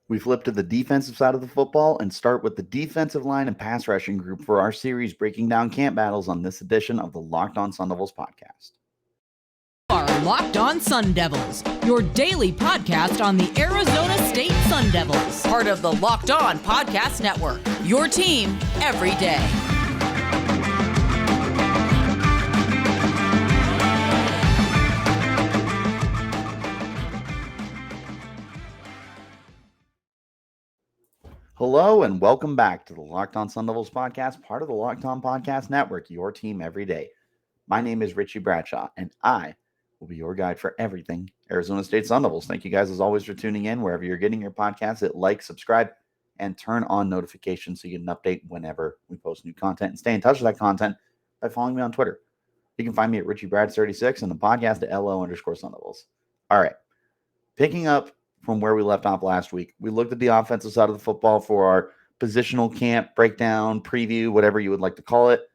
We flip to the defensive side of the football and start with the defensive line and pass rushing group for our series breaking down camp battles on this edition of the Locked On Sun Devils podcast. Are Locked On Sun Devils, your daily podcast on the Arizona State Sun Devils, part of the Locked On Podcast Network, your team every day. Hello and welcome back to the Locked On Sun Devils podcast, part of the Locked On Podcast Network, your team every day. My name is Richie Bradshaw, and I will be your guide for everything Arizona State Sun Devils. Thank you guys, as always, for tuning in. Wherever you're getting your podcasts, hit like, subscribe, and turn on notifications so you get an update whenever we post new content. And stay in touch with that content by following me on Twitter. You can find me at RichieBrads36 and the podcast at LO_Sun Devils. All right, picking up from where we left off last week, we looked at the offensive side of the football for our positional camp breakdown, preview, whatever you would like to call it.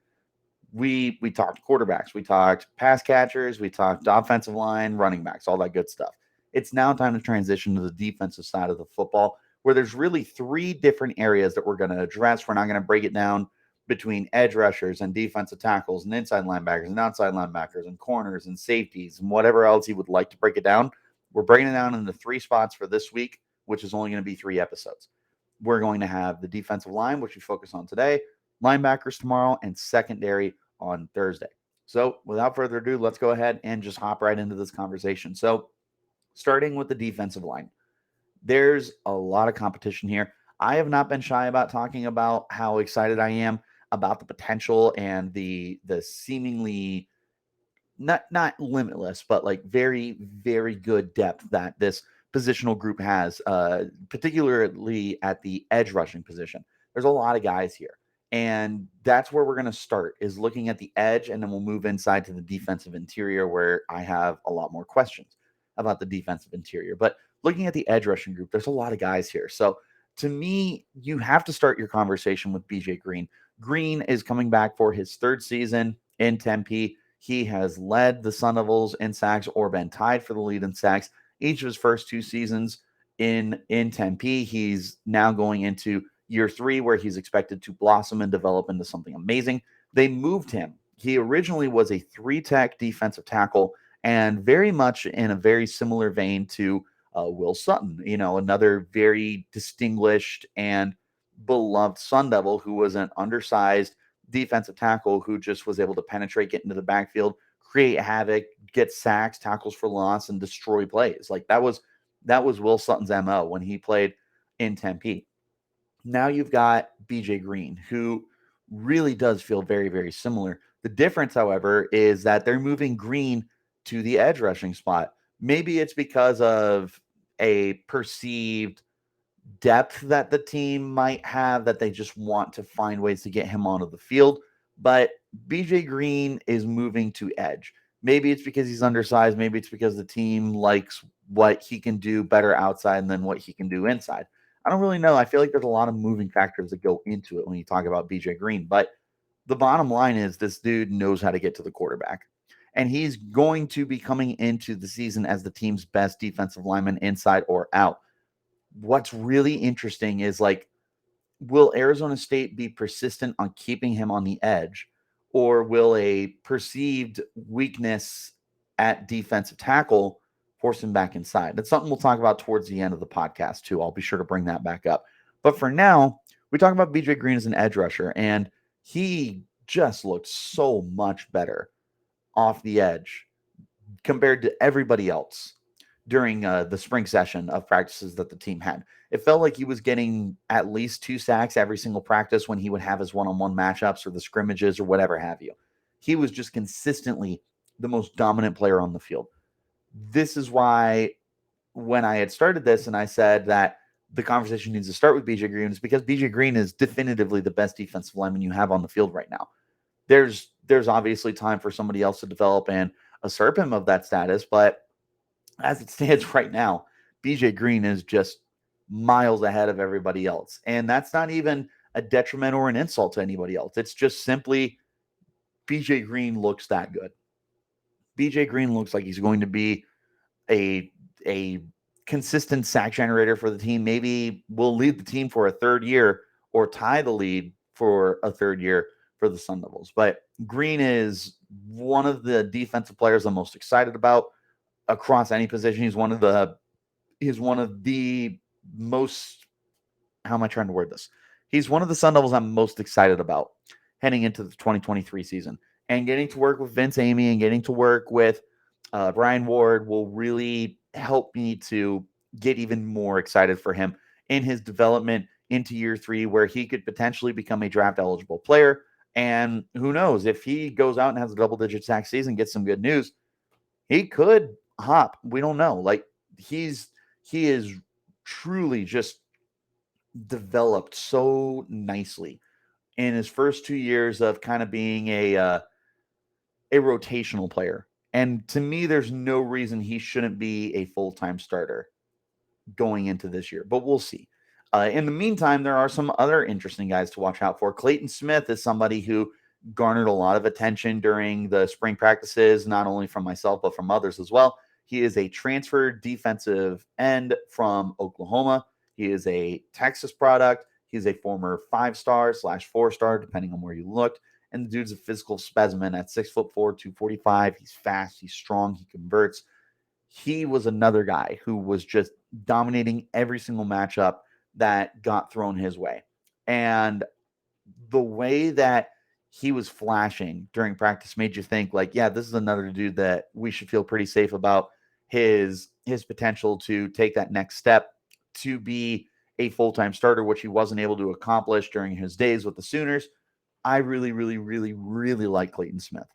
We talked quarterbacks, we talked pass catchers, we talked offensive line, running backs, all that good stuff. It's now time to transition to the defensive side of the football, where there's really three different areas that we're going to address. We're not going to break it down between edge rushers and defensive tackles and inside linebackers and outside linebackers and corners and safeties and whatever else you would like to break it down. We're breaking it down into three spots for this week, which is only going to be 3 episodes. We're going to have the defensive line, which we focus on today, linebackers tomorrow, and secondary on Thursday. So without further ado, let's go ahead and just hop right into this conversation. So starting with the defensive line, there's a lot of competition here. I have not been shy about talking about how excited I am about the potential and the seemingly not limitless, but like very, very good depth that this positional group has, particularly at the edge rushing position. There's a lot of guys here. And that's where we're going to start, is looking at the edge, and then we'll move inside to the defensive interior, where I have a lot more questions about the defensive interior. But looking at the edge rushing group, there's a lot of guys here. So to me, you have to start your conversation with BJ Green. Green is coming back for his third season in Tempe. He has led the Sun Devils in sacks or been tied for the lead in sacks each of his first 2 seasons in Tempe. He's now going into year 3, where he's expected to blossom and develop into something amazing. They moved him. He originally was a 3-tech defensive tackle, and very much in a very similar vein to Will Sutton, another very distinguished and beloved Sun Devil who was an undersized defensive tackle who just was able to penetrate, get into the backfield, create havoc, get sacks, tackles for loss, and destroy plays. Like that was Will Sutton's MO when he played in Tempe. Now you've got BJ Green, who really does feel very, very similar. The difference, however, is that they're moving Green to the edge rushing spot. Maybe it's because of a perceived depth that the team might have, that they just want to find ways to get him onto the field. But BJ Green is moving to edge. Maybe it's because he's undersized. Maybe it's because the team likes what he can do better outside than what he can do inside. I don't really know. I feel like there's a lot of moving factors that go into it when you talk about BJ Green. But the bottom line is this dude knows how to get to the quarterback. And he's going to be coming into the season as the team's best defensive lineman inside or out. What's really interesting is, like, will Arizona State be persistent on keeping him on the edge, or will a perceived weakness at defensive tackle force him back inside? That's something we'll talk about towards the end of the podcast too. I'll be sure to bring that back up. But for now, we talk about BJ Green as an edge rusher, and he just looked so much better off the edge compared to everybody else during the spring session of practices that the team had. It felt like he was getting at least 2 sacks every single practice when he would have his one-on-one matchups or the scrimmages or whatever have you. He was just consistently the most dominant player on the field. This is why when I had started this and I said that the conversation needs to start with BJ Green, is because BJ Green is definitively the best defensive lineman you have on the field right now. There's obviously time for somebody else to develop and usurp him of that status, but as it stands right now, BJ Green is just miles ahead of everybody else. And that's not even a detriment or an insult to anybody else. It's just simply BJ Green looks that good. BJ Green looks like he's going to be a consistent sack generator for the team. Maybe will lead the team for a third year or tie the lead for a third year for the Sun Devils. But Green is one of the defensive players I'm most excited about across any position. He's one of the most, how am I trying to word this? He's one of the Sun Devils I'm most excited about heading into the 2023 season. And getting to work with Vince Amy and getting to work with Brian Ward will really help me to get even more excited for him in his development into year 3, where he could potentially become a draft eligible player. And who knows, if he goes out and has a double-digit sack season, gets some good news, he could hop. We don't know. Like, he is truly just developed so nicely in his first 2 years of kind of being a rotational player. And to me, there's no reason he shouldn't be a full-time starter going into this year, but we'll see. In the meantime, there are some other interesting guys to watch out for. Clayton Smith is somebody who garnered a lot of attention during the spring practices, not only from myself, but from others as well. He is a transferred defensive end from Oklahoma. He is a Texas product. He's a former 5-star / 4-star, depending on where you looked. And the dude's a physical specimen at 6'4", 245. He's fast. He's strong. He converts. He was another guy who was just dominating every single matchup that got thrown his way. And the way that he was flashing during practice made you think, like, yeah, this is another dude that we should feel pretty safe about his potential to take that next step to be a full-time starter, which he wasn't able to accomplish during his days with the Sooners. I really, really, really, really like Clayton Smith.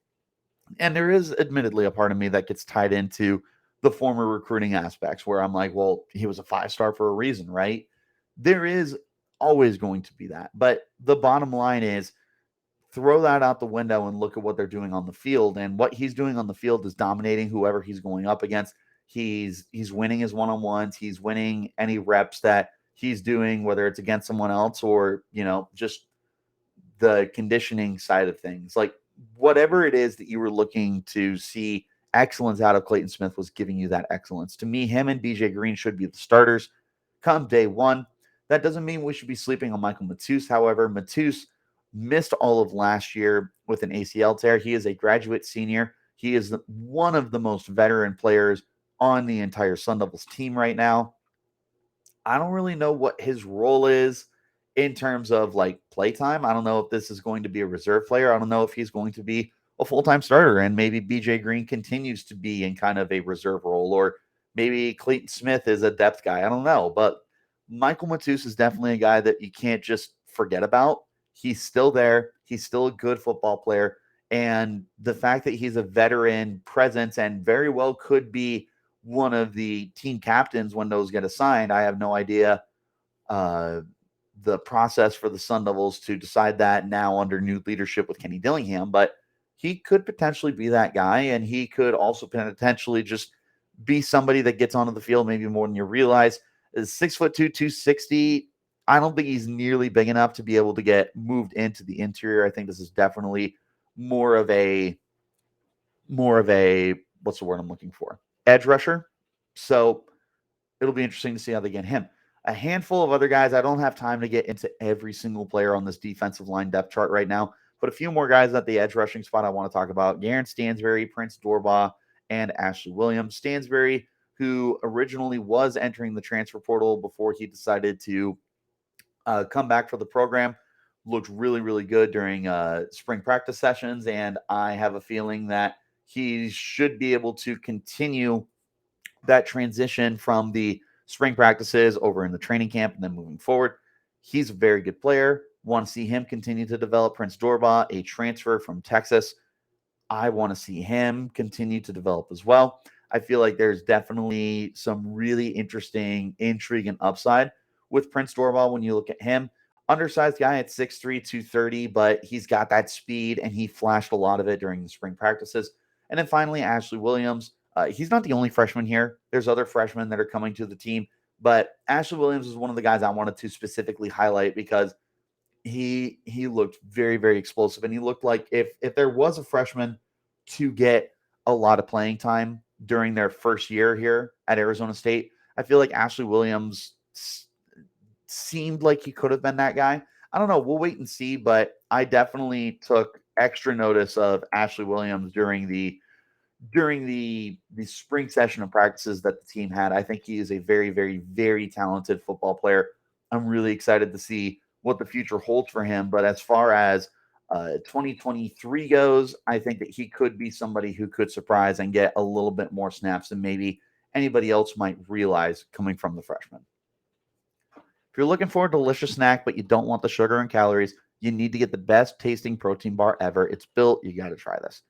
And there is admittedly a part of me that gets tied into the former recruiting aspects where I'm like, well, he was a 5-star for a reason, right? There is always going to be that. But the bottom line is, throw that out the window and look at what they're doing on the field. And what he's doing on the field is dominating whoever he's going up against. He's winning his one-on-ones. He's winning any reps that he's doing, whether it's against someone else or, just the conditioning side of things. Like, whatever it is that you were looking to see excellence out of, Clayton Smith was giving you that excellence. To me, him and BJ Green should be the starters come day one. That doesn't mean we should be sleeping on Michael Matus. However, Matus missed all of last year with an ACL tear. He is a graduate senior. He is one of the most veteran players on the entire Sun Devils team right now. I don't really know what his role is in terms of like playtime. I don't know if this is going to be a reserve player. I don't know if he's going to be a full-time starter, and maybe BJ Green continues to be in kind of a reserve role, or maybe Clayton Smith is a depth guy. I don't know, but Michael Matus is definitely a guy that you can't just forget about. He's still there. He's still a good football player. And the fact that he's a veteran presence and very well could be one of the team captains when those get assigned, I have no idea the process for the Sun Devils to decide that now under new leadership with Kenny Dillingham, but he could potentially be that guy, and he could also potentially just be somebody that gets onto the field maybe more than you realize. Is 6'2", 260. I don't think he's nearly big enough to be able to get moved into the interior. I think this is definitely more of a what's the word I'm looking for? Edge rusher. So it'll be interesting to see how they get him. A handful of other guys. I don't have time to get into every single player on this defensive line depth chart right now, but a few more guys at the edge rushing spot I want to talk about. Garen Stansberry, Prince Dorbah, and Ashley Williams. Stansberry, who originally was entering the transfer portal before he decided to come back for the program, looked really, really good during spring practice sessions, and I have a feeling that he should be able to continue that transition from the spring practices over in the training camp and then moving forward. He's a very good player. Want to see him continue to develop. Prince Dorbah, a transfer from Texas. I want to see him continue to develop as well. I feel like there's definitely some really interesting intrigue and upside with Prince Dorbah when you look at him. Undersized guy at 6'3", 230, but he's got that speed, and he flashed a lot of it during the spring practices. And then finally, Ashley Williams. He's not the only freshman here. There's other freshmen that are coming to the team, but Ashley Williams is one of the guys I wanted to specifically highlight because he looked very, very explosive, and he looked like if there was a freshman to get a lot of playing time during their first year here at Arizona State, I feel like Ashley Williams seemed like he could have been that guy. I don't know. We'll wait and see, but I definitely took extra notice of Ashley Williams during the spring session of practices that the team had. I think he is a very, very, very talented football player. I'm really excited to see what the future holds for him. But as far as 2023 goes, I think that he could be somebody who could surprise and get a little bit more snaps than maybe anybody else might realize coming from the freshman. If you're looking for a delicious snack, but you don't want the sugar and calories, you need to get the best tasting protein bar ever. It's built. You got to try this.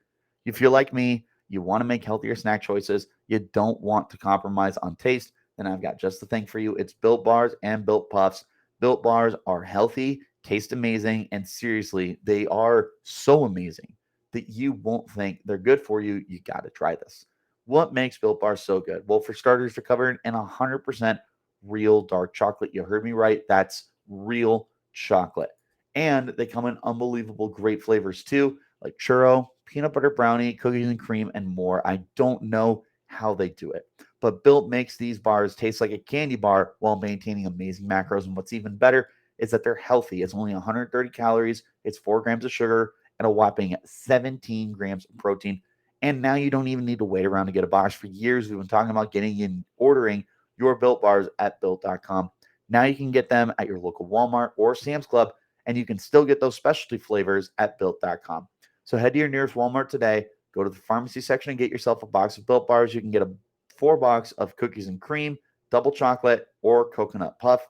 If you're like me, you want to make healthier snack choices, you don't want to compromise on taste, then I've got just the thing for you. It's Built Bars and Built Puffs. Built Bars are healthy, taste amazing, and seriously, they are so amazing that you won't think they're good for you. You got to try this. What makes Built Bars so good? Well, for starters, they're covered in 100% real dark chocolate. You heard me right. That's real chocolate. And they come in unbelievable great flavors too, like churro, peanut butter brownie, cookies and cream, and more. I don't know how they do it, but Built makes these bars taste like a candy bar while maintaining amazing macros. And what's even better is that they're healthy. It's only 130 calories, it's 4 grams of sugar, and a whopping 17 grams of protein. And now you don't even need to wait around to get a box. For years, we've been talking about getting and ordering your Built Bars at Built.com. Now you can get them at your local Walmart or Sam's Club, and you can still get those specialty flavors at Built.com. So head to your nearest Walmart today, go to the pharmacy section and get yourself a box of Built Bars. You can get a 4 box of cookies and cream, double chocolate, or coconut puff.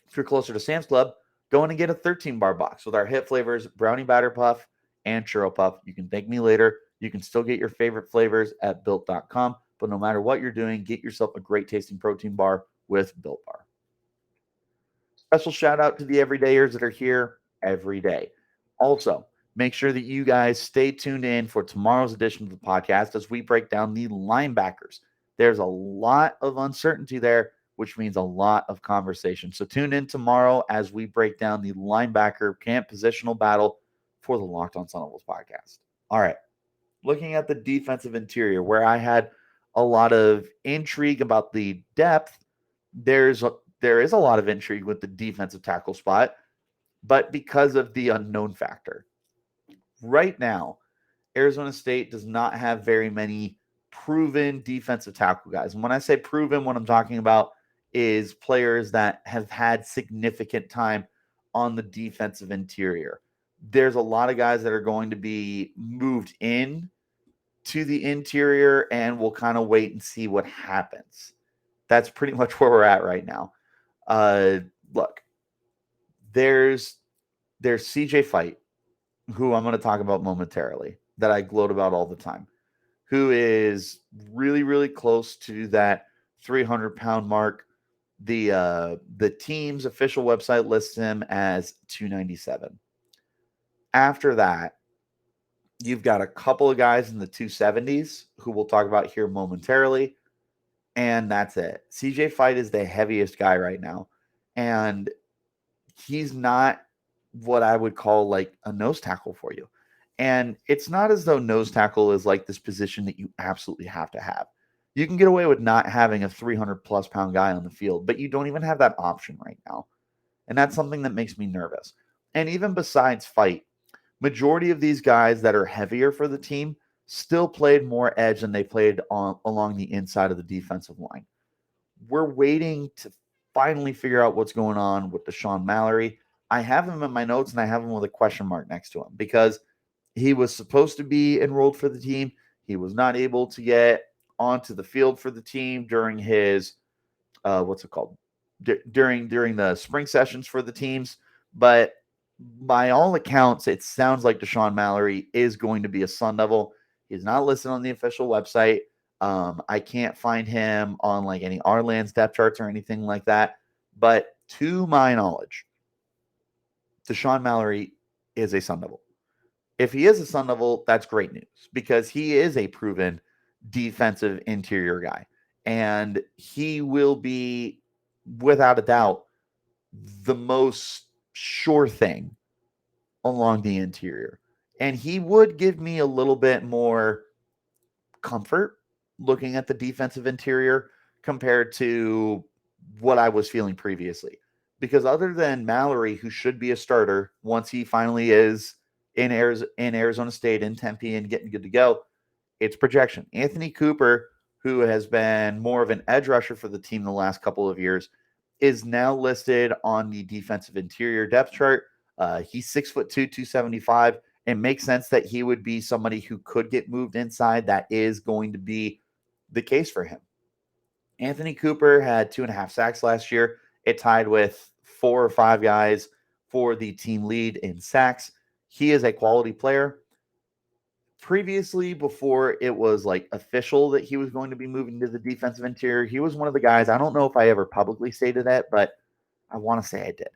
If you're closer to Sam's Club, go in and get a 13-bar box with our hit flavors, brownie batter puff and churro puff. You can thank me later. You can still get your favorite flavors at Built.com, but no matter what you're doing, get yourself a great tasting protein bar with Built Bar. Special shout out to the everydayers that are here every day. Also, make sure that you guys stay tuned in for tomorrow's edition of the podcast as we break down the linebackers. There's a lot of uncertainty there, which means a lot of conversation. So tune in tomorrow as we break down the linebacker camp positional battle for the Locked On Sun Devils podcast. All right. Looking at the defensive interior, where I had a lot of intrigue about the depth, there is a lot of intrigue with the defensive tackle spot, but because of the unknown factor. Right now, Arizona State does not have very many proven defensive tackle guys. And when I say proven, what I'm talking about is players that have had significant time on the defensive interior. There's a lot of guys that are going to be moved in to the interior, and we'll kind of wait and see what happens. That's pretty much where we're at right now. Look, there's CJ Fite, who I'm going to talk about momentarily, that I gloat about all the time, who is really, really close to that 300-pound mark. The team's official website lists him as 297. After that, you've got a couple of guys in the 270s who we'll talk about here momentarily, and that's it. CJ Fite is the heaviest guy right now, and he's not what I would call like a nose tackle for you. And it's not as though nose tackle is like this position that you absolutely have to have. You can get away with not having a 300+ pound guy on the field, but you don't even have that option right now. And that's something that makes me nervous. And even besides Fite, majority of these guys that are heavier for the team still played more edge than they played along the inside of the defensive line. We're waiting to finally figure out what's going on with Dashaun Mallory. I have him in my notes, and I have him with a question mark next to him because he was supposed to be enrolled for the team. He was not able to get onto the field for the team during his what's it called? During the spring sessions for the teams. But by all accounts, it sounds like Dashaun Mallory is going to be a Sun Devil. He's not listed on the official website. I can't find him on like any Our-Lands depth charts or anything like that. But to my knowledge, Dashaun Mallory is a Sun Devil. If he is a Sun Devil, that's great news because he is a proven defensive interior guy. And he will be, without a doubt, the most sure thing along the interior. And he would give me a little bit more comfort looking at the defensive interior compared to what I was feeling previously. Because other than Mallory, who should be a starter once he finally is in Arizona State, in Tempe, and getting good to go, it's projection. Anthonie Cooper, who has been more of an edge rusher for the team the last couple of years, is now listed on the defensive interior depth chart. He's 6'2", 275. It makes sense that he would be somebody who could get moved inside. That is going to be the case for him. Anthonie Cooper had 2.5 sacks last year. It tied with 4 or 5 guys for the team lead in sacks. He is a quality player. Previously, before it was like official that he was going to be moving to the defensive interior, he was one of the guys. I don't know if I ever publicly stated that, but I want to say I did.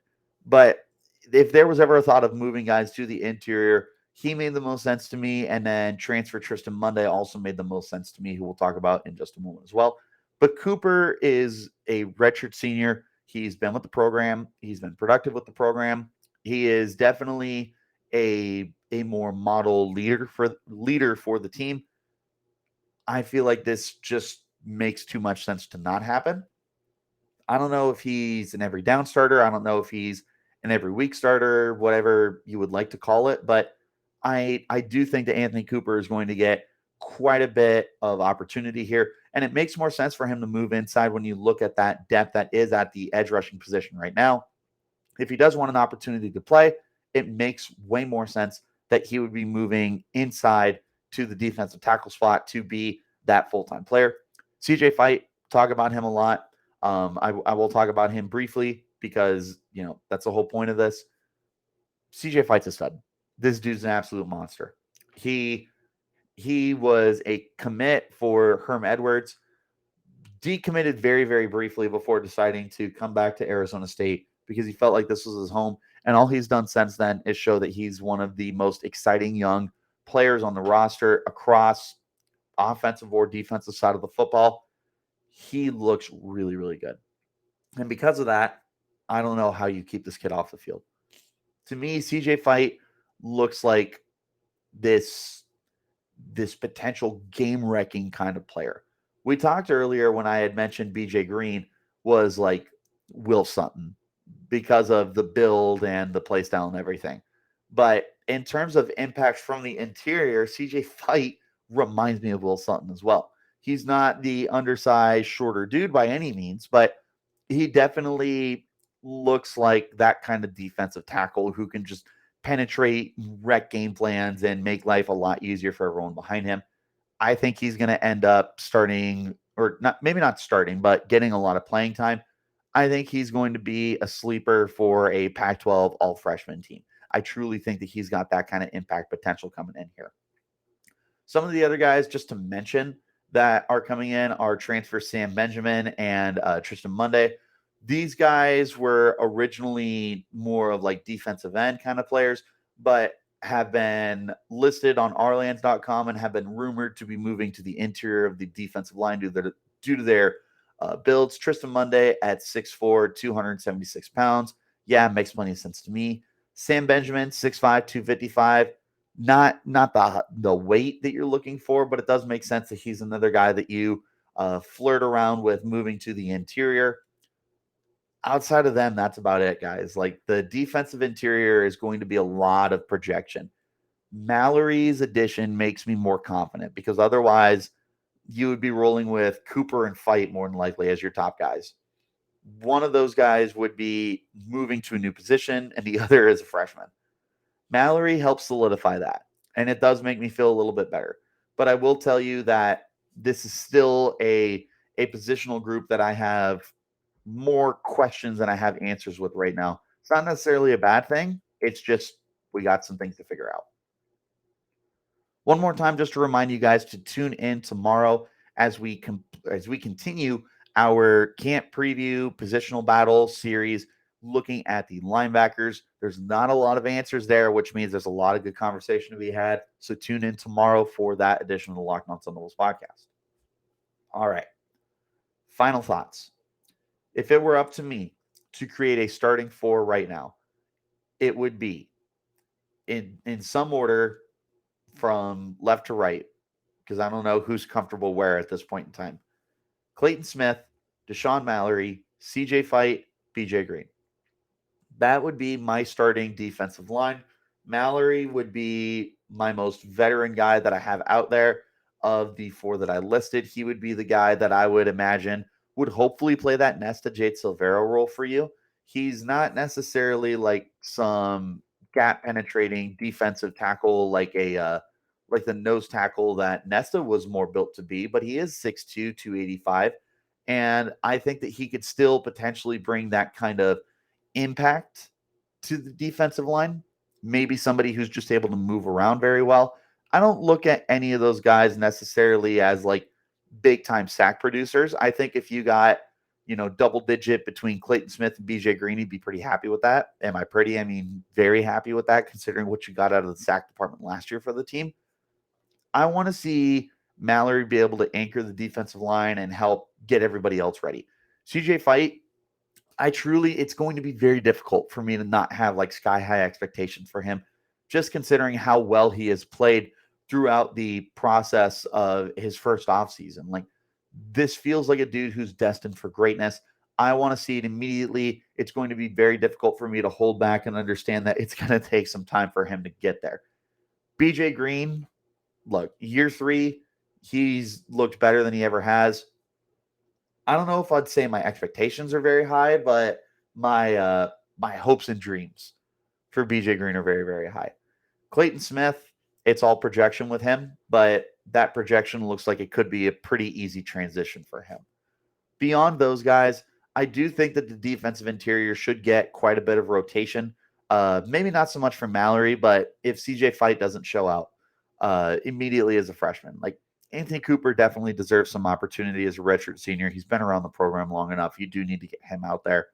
But if there was ever a thought of moving guys to the interior, he made the most sense to me. And then transfer Tristan Monday also made the most sense to me, who we'll talk about in just a moment as well. But Cooper is a redshirt senior. He's been with the program. He's been productive with the program. He is definitely a more model leader for the team. I feel like this just makes too much sense to not happen. I don't know if he's an every down starter. I don't know if he's an every week starter, whatever you would like to call it. But I do think that Anthonie Cooper is going to get quite a bit of opportunity here. And it makes more sense for him to move inside when you look at that depth that is at the edge rushing position right now. If he does want an opportunity to play, it makes way more sense that he would be moving inside to the defensive tackle spot to be that full-time player. CJ Fite, talk about him a lot. I will talk about him briefly because, that's the whole point of this. CJ Fite's a stud. This dude's an absolute monster. He was a commit for Herm Edwards, decommitted very, very briefly before deciding to come back to Arizona State because he felt like this was his home. And all he's done since then is show that he's one of the most exciting young players on the roster across offensive or defensive side of the football. He looks really, really good. And because of that, I don't know how you keep this kid off the field. To me, CJ Fite looks like this potential game-wrecking kind of player. We talked earlier when I had mentioned BJ Green was like Will Sutton because of the build and the play style and everything. But in terms of impact from the interior, CJ Fite reminds me of Will Sutton as well. He's not the undersized, shorter dude by any means, but he definitely looks like that kind of defensive tackle who can just penetrate, wreck game plans, and make life a lot easier for everyone behind him. I think he's going to end up starting, or not, maybe not starting, but getting a lot of playing time. I think he's going to be a sleeper for a Pac 12 all freshman team. I truly think that he's got that kind of impact potential coming in here. Some of the other guys, just to mention, that are coming in are transfer Sam Benjamin and Tristan Monday. These guys were originally more of like defensive end kind of players, but have been listed on ourlands.com and have been rumored to be moving to the interior of the defensive line due to their builds. Tristan Monday at 6'4", 276 pounds. Yeah, makes plenty of sense to me. Sam Benjamin, 6'5", 255. Not the weight that you're looking for, but it does make sense that he's another guy that you flirt around with moving to the interior. Outside of them, that's about it, guys. Like, the defensive interior is going to be a lot of projection. Mallory's addition makes me more confident because otherwise you would be rolling with Cooper and Fite more than likely as your top guys. One of those guys would be moving to a new position and the other is a freshman. Mallory helps solidify that, and it does make me feel a little bit better. But I will tell you that this is still a positional group that I have more questions than I have answers with right now. It's not necessarily a bad thing. It's just we got some things to figure out. One more time, just to remind you guys to tune in tomorrow as we continue our camp preview positional battle series, looking at the linebackers. There's not a lot of answers there, which means there's a lot of good conversation to be had. So tune in tomorrow for that edition of the Locked On Sun Devils podcast. All right. Final thoughts. If it were up to me to create a starting four right now, it would be in some order from left to right, because I don't know who's comfortable where at this point in time. Clayton Smith, Dashaun Mallory, CJ Fite, BJ Green. That would be my starting defensive line. Mallory would be my most veteran guy that I have out there. Of the four that I listed, he would be the guy that I would imagine would hopefully play that Nesta Jade Silvero role for you. He's not necessarily like some gap penetrating defensive tackle like the nose tackle that Nesta was more built to be, but he is 6'2", 285. And I think that he could still potentially bring that kind of impact to the defensive line. Maybe somebody who's just able to move around very well. I don't look at any of those guys necessarily as like big time sack producers. I think if you got, double digit between Clayton Smith and BJ Green, you'd be pretty happy with that. Am I pretty? I mean, very happy with that considering what you got out of the sack department last year for the team. I want to see Mallory be able to anchor the defensive line and help get everybody else ready. CJ Fite, it's going to be very difficult for me to not have like sky high expectations for him, just considering how well he has played throughout the process of his first offseason. Like, this feels like a dude who's destined for greatness. I want to see it immediately. It's going to be very difficult for me to hold back and understand that it's going to take some time for him to get there. BJ Green, look, year 3, he's looked better than he ever has. I don't know if I'd say my expectations are very high, but my hopes and dreams for BJ Green are very, very high. Clayton Smith, it's all projection with him, but that projection looks like it could be a pretty easy transition for him. Beyond those guys, I do think that the defensive interior should get quite a bit of rotation. Maybe not so much from Mallory, but if CJ Fite doesn't show out immediately as a freshman, like Anthonie Cooper definitely deserves some opportunity as a redshirt senior. He's been around the program long enough. You do need to get him out there.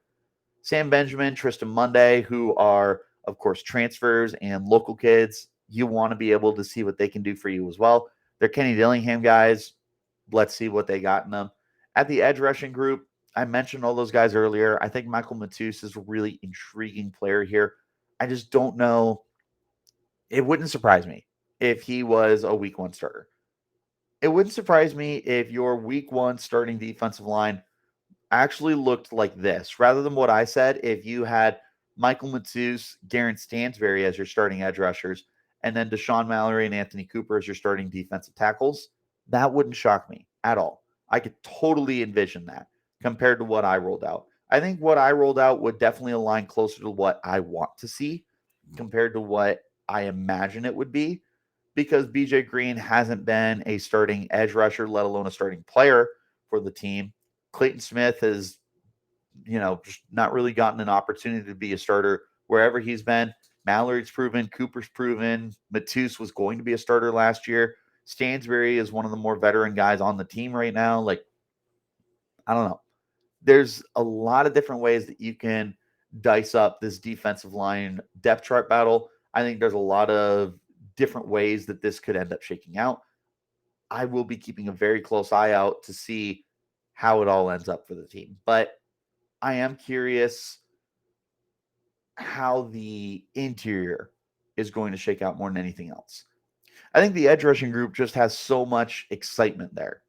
Sam Benjamin, Tristan Monday, who are, of course, transfers and local kids, you want to be able to see what they can do for you as well. They're Kenny Dillingham guys. Let's see what they got in them. At the edge rushing group, I mentioned all those guys earlier. I think Michael Matus is a really intriguing player here. I just don't know. It wouldn't surprise me if he was a week 1 starter. It wouldn't surprise me if your week 1 starting defensive line actually looked like this. Rather than what I said, if you had Michael Matus, Garrett Stansberry as your starting edge rushers, and then Dashaun Mallory and Anthonie Cooper as your starting defensive tackles, that wouldn't shock me at all. I could totally envision that compared to what I rolled out. I think what I rolled out would definitely align closer to what I want to see compared to what I imagine it would be, because BJ Green hasn't been a starting edge rusher, let alone a starting player for the team. Clayton Smith has, just not really gotten an opportunity to be a starter wherever he's been. Mallory's proven, Cooper's proven, Matus was going to be a starter last year. Stansberry is one of the more veteran guys on the team right now. Like, I don't know. There's a lot of different ways that you can dice up this defensive line depth chart battle. I think there's a lot of different ways that this could end up shaking out. I will be keeping a very close eye out to see how it all ends up for the team. But I am curious how the interior is going to shake out more than anything else. I think the edge rushing group just has so much excitement there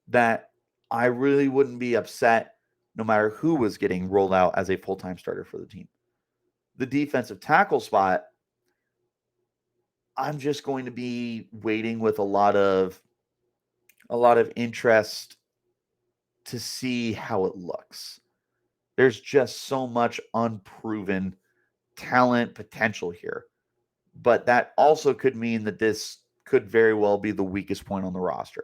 that I really wouldn't be upset no matter who was getting rolled out as a full-time starter for the team. The defensive tackle spot, I'm just going to be waiting with a lot of interest to see how it looks. There's just so much unproven talent potential here. But that also could mean that this could very well be the weakest point on the roster.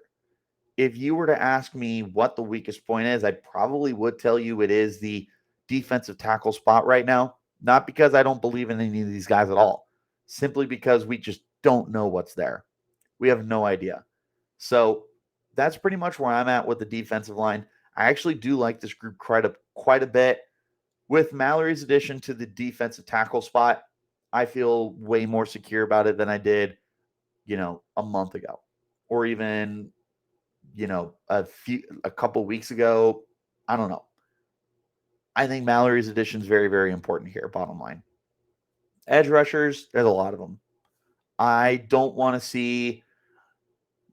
If you were to ask me what the weakest point is, I probably would tell you it is the defensive tackle spot right now. Not because I don't believe in any of these guys at all, simply because we just don't know what's there. We have no idea. So that's pretty much where I'm at with the defensive line. I actually do like this group quite a bit. With Mallory's addition to the defensive tackle spot, I feel way more secure about it than I did, a month ago, or even, a couple weeks ago. I don't know. I think Mallory's addition is very, very important here, bottom line. Edge rushers, there's a lot of them. I don't want to see,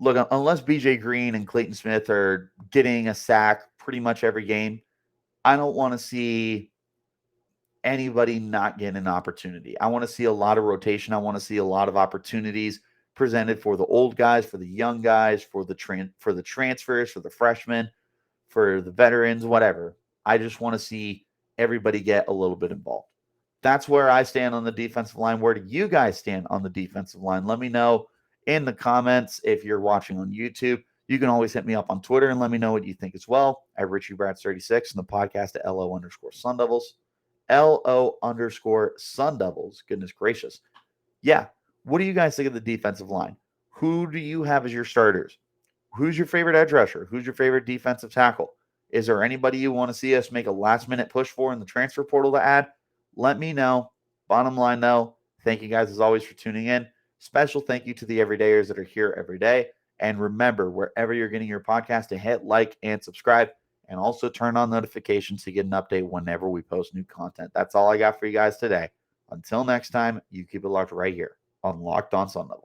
look, unless BJ Green and Clayton Smith are getting a sack pretty much every game. I don't want to see anybody not get an opportunity. I want to see a lot of rotation. I want to see a lot of opportunities presented for the old guys, for the young guys, for the transfers, for the freshmen, for the veterans, whatever. I just want to see everybody get a little bit involved. That's where I stand on the defensive line. Where do you guys stand on the defensive line? Let me know in the comments. If you're watching on YouTube, you can always hit me up on Twitter and let me know what you think as well at Richie Bradshaw 36 and the podcast at LO_Sun Devils. LO_Sun Devils. Goodness gracious. Yeah. What do you guys think of the defensive line? Who do you have as your starters? Who's your favorite edge rusher? Who's your favorite defensive tackle? Is there anybody you want to see us make a last-minute push for in the transfer portal to add? Let me know. Bottom line, though, thank you guys as always for tuning in. Special thank you to the everydayers that are here every day. And remember, wherever you're getting your podcast, to hit like and subscribe, and also turn on notifications to get an update whenever we post new content. That's all I got for you guys today. Until next time, you keep it locked right here on Locked On Sun Devils.